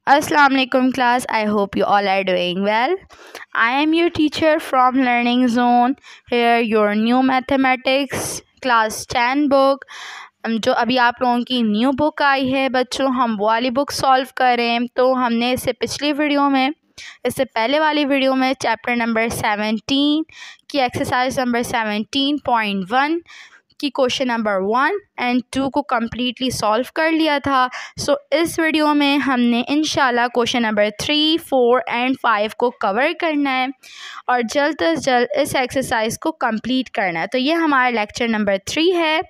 Assalamu alaikum class. I hope you all are doing well. I am your teacher from Learning Zone. Here your new mathematics class 10 book. जो अभी आप लोगों की new book आई है बच्चों, हम वो वाली बुक सॉल्व करें। तो हमने इससे पहले वाली वीडियो में चैप्टर नंबर 17 की एक्सरसाइज नंबर 17.1 की क्वेश्चन नंबर 1 एंड 2 को कम्प्लीटली सॉल्व कर लिया था। सो इस वीडियो में हमने इंशाल्लाह क्वेश्चन नंबर 3, 4 एंड 5 को कवर करना है और जल्द अज जल्द इस एक्सरसाइज को कंप्लीट करना है। तो ये हमारा लेक्चर नंबर 3 है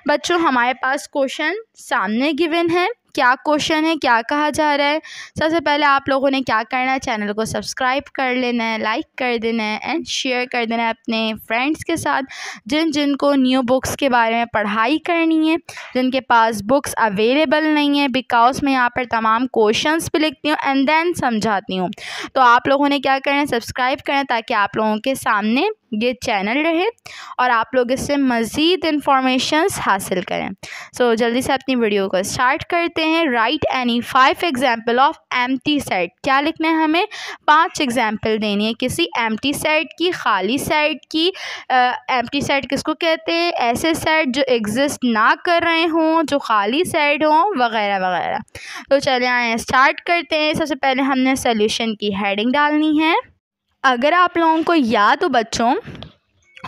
बच्चों। हमारे पास क्वेश्चन सामने गिवन है। क्या क्वेश्चन है, क्या कहा जा रहा है। सबसे पहले आप लोगों ने क्या करना है, चैनल को सब्सक्राइब कर लेना है, लाइक कर देना है एंड शेयर कर देना है अपने फ्रेंड्स के साथ जिनको न्यू बुक्स के बारे में पढ़ाई करनी है, जिनके पास बुक्स अवेलेबल नहीं है। बिकॉज मैं यहाँ पर तमाम क्वेश्चंस भी लिखती हूँ एंड देन समझाती हूँ। तो आप लोगों ने क्या करना है, सब्सक्राइब करना ताकि आप लोगों के सामने ये चैनल रहे और आप लोग इससे मज़ीद इंफॉर्मेशंस हासिल करें। सो जल्दी से अपनी वीडियो को स्टार्ट करते हैं। Right any 5 example of empty set. क्या लिखना है हमें, 5 एग्जाम्पल देनी है किसी एम्प्टी सेट की, खाली सेट की। एम्प्टी सेट किसको कहते हैं, ऐसे सेट जो एग्जिस्ट ना कर रहे हों, जो खाली सेट हों वगैरह वगैरह। तो चलिए आए स्टार्ट करते हैं। सबसे पहले हमने सोल्यूशन की हेडिंग डालनी है। अगर आप लोगों को याद हो बच्चों,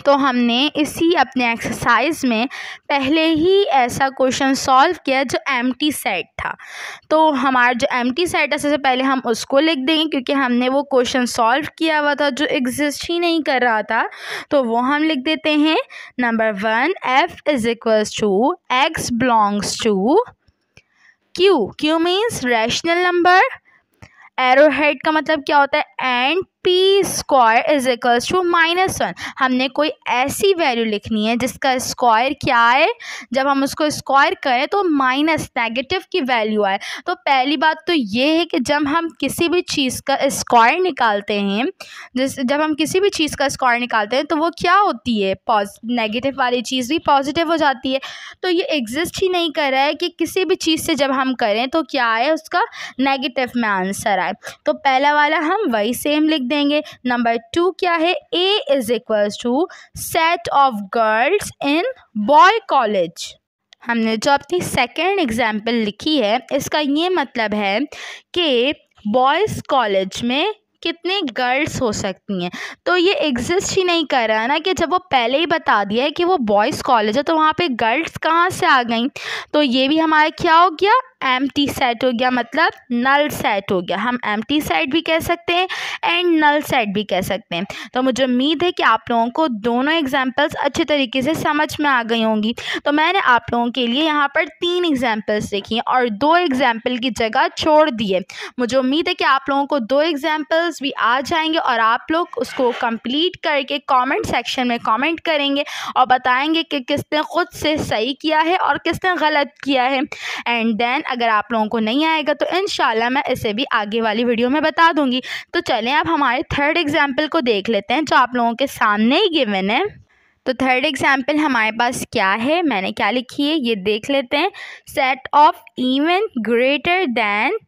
तो हमने इसी अपने एक्सरसाइज में पहले ही ऐसा क्वेश्चन सॉल्व किया जो एम्प्टी सेट था। तो हमारा जो एम्प्टी सेट है सबसे पहले हम उसको लिख देंगे क्योंकि हमने वो क्वेश्चन सॉल्व किया हुआ था जो एग्जिस्ट ही नहीं कर रहा था। तो वो हम लिख देते हैं। Number 1, f is equals to x belongs to q। q means rational number. Arrow head का मतलब क्या होता है, and p square is equals to -1। हमने कोई ऐसी वैल्यू लिखनी है जिसका स्क्वायर क्या है, जब हम उसको स्क्वायर करें तो माइनस नेगेटिव की वैल्यू आए। तो पहली बात तो ये है कि जब हम किसी भी चीज़ का स्क्वायर निकालते हैं, जब हम किसी भी चीज़ का स्क्वायर निकालते हैं तो वो क्या होती है, नेगेटिव वाली चीज़ भी पॉजिटिव हो जाती है। तो ये एग्जिस्ट ही नहीं कर रहा है कि किसी भी चीज़ से जब हम करें तो क्या आए, उसका नेगेटिव में आंसर आए। तो पहला वाला हम वही सेम लिख देंगे। नंबर 2 क्या है, A is equals to set of girls in boy college. हमने जो अपनी सेकेंड एग्जाम्पल लिखी है इसका ये मतलब है कि बॉयज़ कॉलेज में कितने गर्ल्स हो सकती हैं। तो ये एग्जिस्ट ही नहीं कर रहा है ना कि जब वो पहले ही बता दिया है कि वो बॉयज़ कॉलेज है तो वहाँ पे गर्ल्स कहाँ से आ गई। तो ये भी हमारा क्या हो गया, एम्प्टी सेट हो गया, मतलब नल सेट हो गया। हम एम्प्टी सेट भी कह सकते हैं एंड नल सेट भी कह सकते हैं। तो मुझे उम्मीद है कि आप लोगों को दोनों एग्जाम्पल्स अच्छे तरीके से समझ में आ गई होंगी। तो मैंने आप लोगों के लिए यहाँ पर 3 एग्जाम्पल्स लिखी हैं और 2 एग्जाम्पल की जगह छोड़ दिए। मुझे उम्मीद है कि आप लोगों को 2 एग्जाम्पल्स भी आ जाएंगे और आप लोग उसको कंप्लीट करके कमेंट सेक्शन में कमेंट करेंगे और बताएंगे कि किसने खुद से सही किया है और किसने गलत किया है। एंड देन अगर आप लोगों को नहीं आएगा तो इंशाल्लाह मैं इसे भी आगे वाली वीडियो में बता दूंगी। तो चलें अब हमारे थर्ड एग्जाम्पल को देख लेते हैं जो आप लोगों के सामने ही गिवन है। तो थर्ड एग्जाम्पल हमारे पास क्या है, मैंने क्या लिखी है ये देख लेते हैं। Set of even greater than,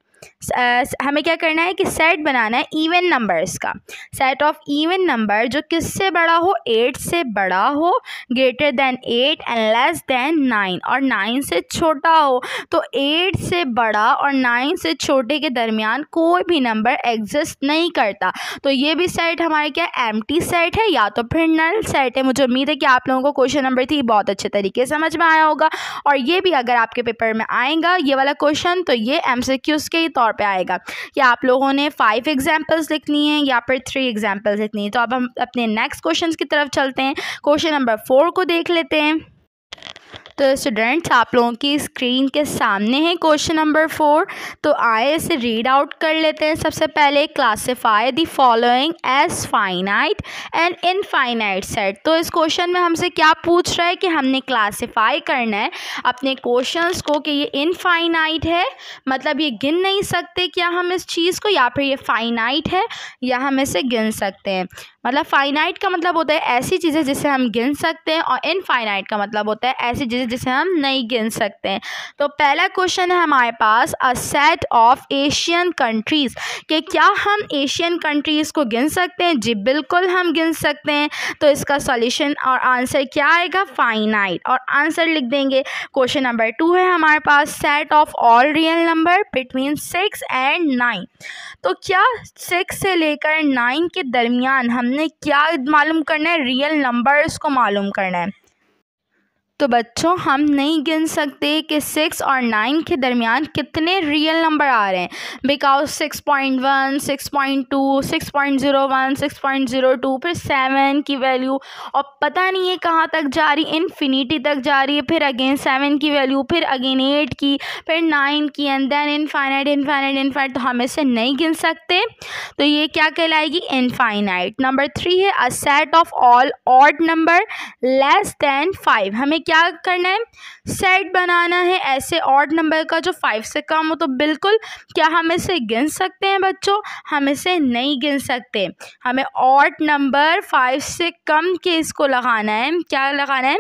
हमें क्या करना है कि सेट बनाना है इवन नंबर्स का। सेट ऑफ इवन नंबर जो किससे बड़ा हो, 8 से बड़ा हो, greater than 8 and less than 9, और 9 से छोटा हो। तो 8 से बड़ा और 9 से छोटे के दरमियान कोई भी नंबर एग्जिस्ट नहीं करता। तो ये भी सेट हमारे क्या एम्प्टी सेट है या तो फिर नल सेट है। मुझे उम्मीद है कि आप लोगों को क्वेश्चन नंबर 3 बहुत अच्छे तरीके से समझ में आया होगा और ये भी अगर आपके पेपर में आएगा ये वाला क्वेश्चन तो ये MCQs के तौर पे आएगा। या आप लोगों ने 5 एग्जाम्पल्स लिखनी है या फिर 3 एग्जाम्पल्स लिखनी है। तो अब हम अपने नेक्स्ट क्वेश्चन की तरफ चलते हैं। क्वेश्चन नंबर 4 को देख लेते हैं। तो स्टूडेंट्स आप लोगों की स्क्रीन के सामने है क्वेश्चन नंबर 4। तो आए इसे रीड आउट कर लेते हैं। सबसे पहले classify the following as finite and infinite set. तो इस क्वेश्चन में हमसे क्या पूछ रहा है कि हमने क्लासिफाई करना है अपने क्वेश्चंस को कि ये इनफाइनाइट है, मतलब ये गिन नहीं सकते क्या हम इस चीज़ को, या फिर ये फाइनाइट है या हम इसे गिन सकते हैं। मतलब फाइनाइट का मतलब होता है ऐसी चीज़ें जिसे हम गिन सकते हैं, और इनफाइनाइट का मतलब होता है ऐसी चीज़ें जिसे हम नहीं गिन सकते हैं। तो पहला क्वेश्चन है हमारे पास, a set of Asian countries, कि क्या हम एशियन कंट्रीज़ को गिन सकते हैं? जी बिल्कुल हम गिन सकते हैं। तो इसका सॉल्यूशन और आंसर क्या आएगा? फाइनाइट, और आंसर लिख देंगे। क्वेश्चन नंबर 2 है हमारे पास, set of all real number between 6 and 9। तो क्या 6 से लेकर 9 के दरमियान हमने क्या मालूम करना है? रियल नंबर्स को मालूम करना है। तो बच्चों हम नहीं गिन सकते कि 6 और 9 के दरमियान कितने रियल नंबर आ रहे हैं, बिकॉज 6.1, 6.2, 6.01, 6.02, फिर 7 की वैल्यू, और पता नहीं है कहाँ तक जा रही, इन्फिनिटी तक जा रही है, फिर अगेन 7 की वैल्यू, फिर अगेन 8 की, फिर 9 की, and then infinite infinite infinite. तो हम इसे नहीं गिन सकते, तो ये क्या कहलाएगी? इनफाइनाइट। नंबर 3 है, अ set of all odd number less than 5। हमें क्या करना है? सेट बनाना है ऐसे ऑड नंबर का जो 5 से कम हो। तो बिल्कुल क्या हम इसे गिन सकते हैं बच्चों? हम इसे नहीं गिन सकते। हमें ऑड नंबर 5 से कम के इसको लगाना है। क्या लगाना है?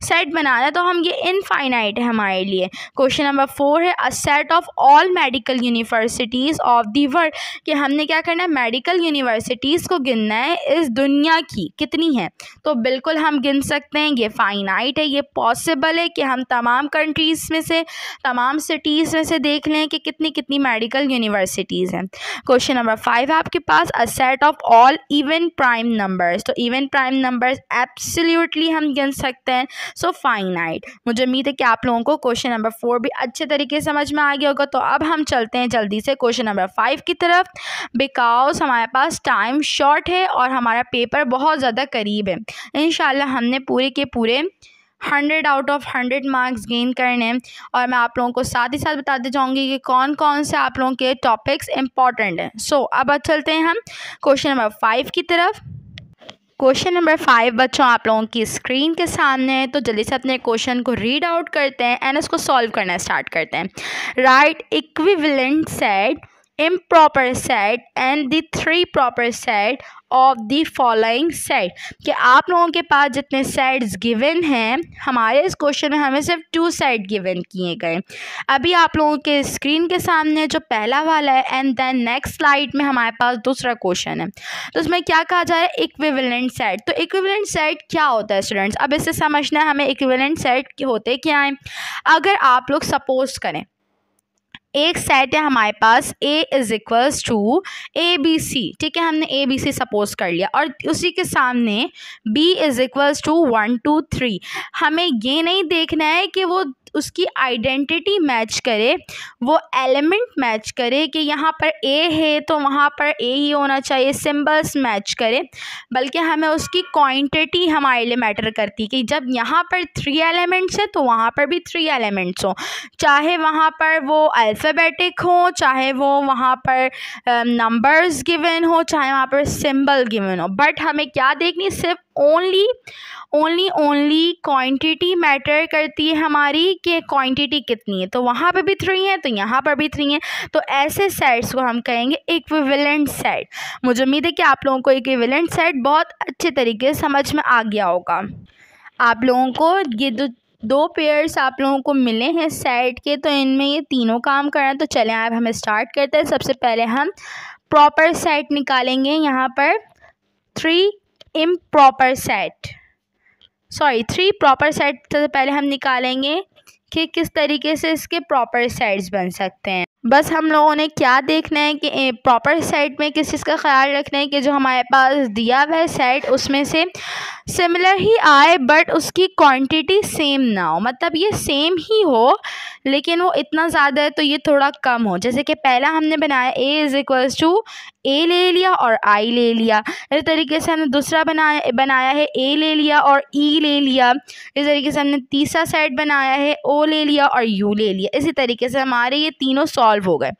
सेट बनाना है। तो हम ये इनफाइनाइट है हमारे लिए। क्वेश्चन नंबर 4 है, अ set of all medical universities of the world, कि हमने क्या करना है? मेडिकल यूनिवर्सिटीज़ को गिनना है इस दुनिया की कितनी है। तो बिल्कुल हम गिन सकते हैं, ये फाइनाइट है, ये पॉसिबल है कि हम तमाम कंट्रीज़ में से, तमाम सिटीज़ में से देख लें कि कितनी कितनी मेडिकल यूनिवर्सिटीज़ हैं। क्वेश्चन नंबर 5 है आपके पास, a set of all even prime numbers. तो इवन प्राइम नंबर्स एब्सोल्युटली हम गिन सकते हैं, सो फाइनाइट। मुझे उम्मीद है कि आप लोगों को क्वेश्चन नंबर 4 भी अच्छे तरीके से समझ में आ गया होगा। तो अब हम चलते हैं जल्दी से क्वेश्चन नंबर 5 की तरफ, बिकॉज हमारे पास टाइम शॉर्ट है और हमारा पेपर बहुत ज़्यादा करीब है। इंशाल्लाह हमने पूरे के पूरे 100 आउट ऑफ 100 मार्क्स गेन करने हैं, और मैं आप लोगों को साथ ही साथ बताते जाऊंगी कि कौन कौन से आप लोगों के टॉपिक्स इंपॉर्टेंट हैं। सो अब चलते हैं हम क्वेश्चन नंबर 5 की तरफ। क्वेश्चन नंबर 5 बच्चों आप लोगों की स्क्रीन के सामने है, तो जल्दी से अपने क्वेश्चन को रीड आउट करते हैं एंड उसको सॉल्व करना स्टार्ट करते हैं। Right equivalent set, improper set and the three proper set of the following set, कि आप लोगों के पास जितने सेट्स गिवन हैं, हमारे इस क्वेश्चन में हमें सिर्फ 2 सेट गिवन किए गए। अभी आप लोगों के स्क्रीन के सामने जो पहला वाला है, एंड देन नेक्स्ट स्लाइड में हमारे पास दूसरा क्वेश्चन है। तो उसमें क्या कहा जा रहा है? Equivalent set. तो इक्विवेलेंट सेट क्या होता है स्टूडेंट्स? अब इससे समझना है हमें इक्विवेलेंट सेट होते क्या हैं। अगर आप लोग सपोज करें एक सेट है हमारे पास, A is equals to ABC, ठीक है, हमने ABC सपोज कर लिया, और उसी के सामने B इज़ इक्वल्स टू 1 2 3। हमें ये नहीं देखना है कि वो उसकी आइडेंटिटी मैच करे, वो एलिमेंट मैच करे, कि यहाँ पर A है तो वहाँ पर A ही होना चाहिए, सिंबल्स मैच करे, बल्कि हमें उसकी क्वांटिटी हमारे लिए मैटर करती है, कि जब यहाँ पर 3 एलिमेंट्स हैं तो वहाँ पर भी 3 एलिमेंट्स हों, चाहे वहाँ पर वो अल्फ़ाबेटिक हो, चाहे वो वहाँ पर नंबर्स गिवन हो, चाहे वहाँ पर सिंबल गिवन हो, बट हमें क्या देखनी? सिर्फ ओनली क्वांटिटी मैटर करती है हमारी, कि क्वांटिटी कितनी है। तो वहाँ पर भी 3 है तो यहाँ पर भी 3 है, तो ऐसे सेट्स को हम कहेंगे इक्विवेलेंट सेट। मुझे उम्मीद है कि आप लोगों को इक्विवेलेंट सेट बहुत अच्छे तरीके से समझ में आ गया होगा। आप लोगों को ये दो पेयर्स आप लोगों को मिले हैं सेट के, तो इनमें ये तीनों काम करना है। तो चलें अब हम स्टार्ट करते हैं। सबसे पहले हम प्रॉपर सेट निकालेंगे। यहाँ पर 3 प्रॉपर सेट से पहले हम निकालेंगे कि किस तरीके से इसके प्रॉपर सेट्स बन सकते हैं। बस हम लोगों ने क्या देखना है कि प्रॉपर सेट में किस चीज़ का ख्याल रखना है कि जो हमारे पास दिया हुआ है सेट उसमें से सिमिलर ही आए, बट उसकी क्वांटिटी सेम ना हो। मतलब ये सेम ही हो लेकिन वो इतना ज़्यादा है तो ये थोड़ा कम हो। जैसे कि पहला हमने बनाया A is equals to A ले लिया और I ले लिया। इस तरीके से हमने दूसरा बनाया है A ले लिया और E ले लिया। इस तरीके से हमने तीसरा सेट बनाया है O ले लिया और U ले लिया। इसी तरीके से हमारे ये तीनों सॉल्व हो गए।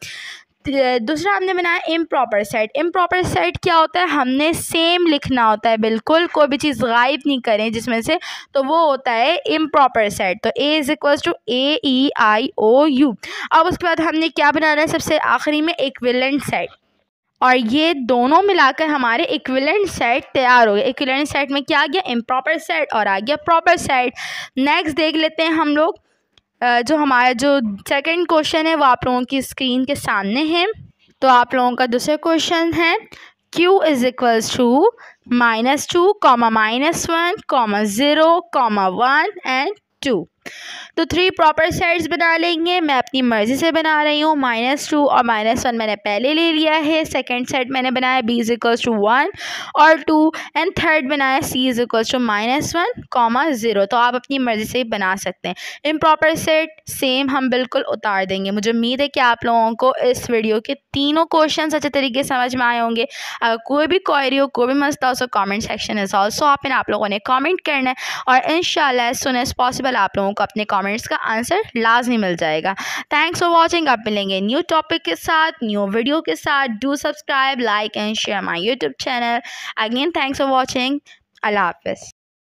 दूसरा हमने बनाया इम्प्रॉपर सेट। इम्प्रॉपर सेट क्या होता है? हमने सेम लिखना होता है, बिल्कुल कोई भी चीज़ गायब नहीं करें जिसमें से, तो वो होता है इम्प्रॉपर सेट। तो A is equals to AEIOU। अब उसके बाद हमने क्या बनाना है सबसे आखिरी में? Equivalent set. और ये दोनों मिलाकर हमारे इक्विवेलेंट सेट तैयार हो गए। इक्विवेलेंट सेट में क्या आ गया, इम्प्रॉपर सेट और आ गया प्रॉपर सेट। नेक्स्ट देख लेते हैं हम लोग जो हमारा जो सेकंड क्वेश्चन है वो आप लोगों की स्क्रीन के सामने है। तो आप लोगों का दूसरा क्वेश्चन है Q is equals to -2, -1, -0, -1 and 2। तो 3 प्रॉपर सेट्स बना लेंगे। मैं अपनी मर्ज़ी से बना रही हूँ। -2 और -1 मैंने पहले ले लिया है। सेकंड सेट मैंने बनाया B इज इक्वल्स टू 1 और 2 एंड थर्ड बनाया C इज इक्वल्स टू -1, 0। तो आप अपनी मर्ज़ी से बना सकते हैं। इम्प्रॉपर सेट सेम हम बिल्कुल उतार देंगे। मुझे उम्मीद है कि आप लोगों को इस वीडियो के तीनों क्वेश्चन अच्छे तरीके से समझ में आए होंगे। अगर कोई भी क्वेरी हो, कोई भी मसला हो, so comment section is also open. आप लोगों ने कॉमेंट करना है और इंशाल्लाह एज सुन एज पॉसिबल आप लोगों को अपने कमेंट्स का आंसर लाजमी मिल जाएगा। Thanks for watching. आप मिलेंगे न्यू टॉपिक के साथ, न्यू वीडियो के साथ। Do subscribe, like and share my YouTube channel. Again thanks for watching. अल्लाह हाफिज़।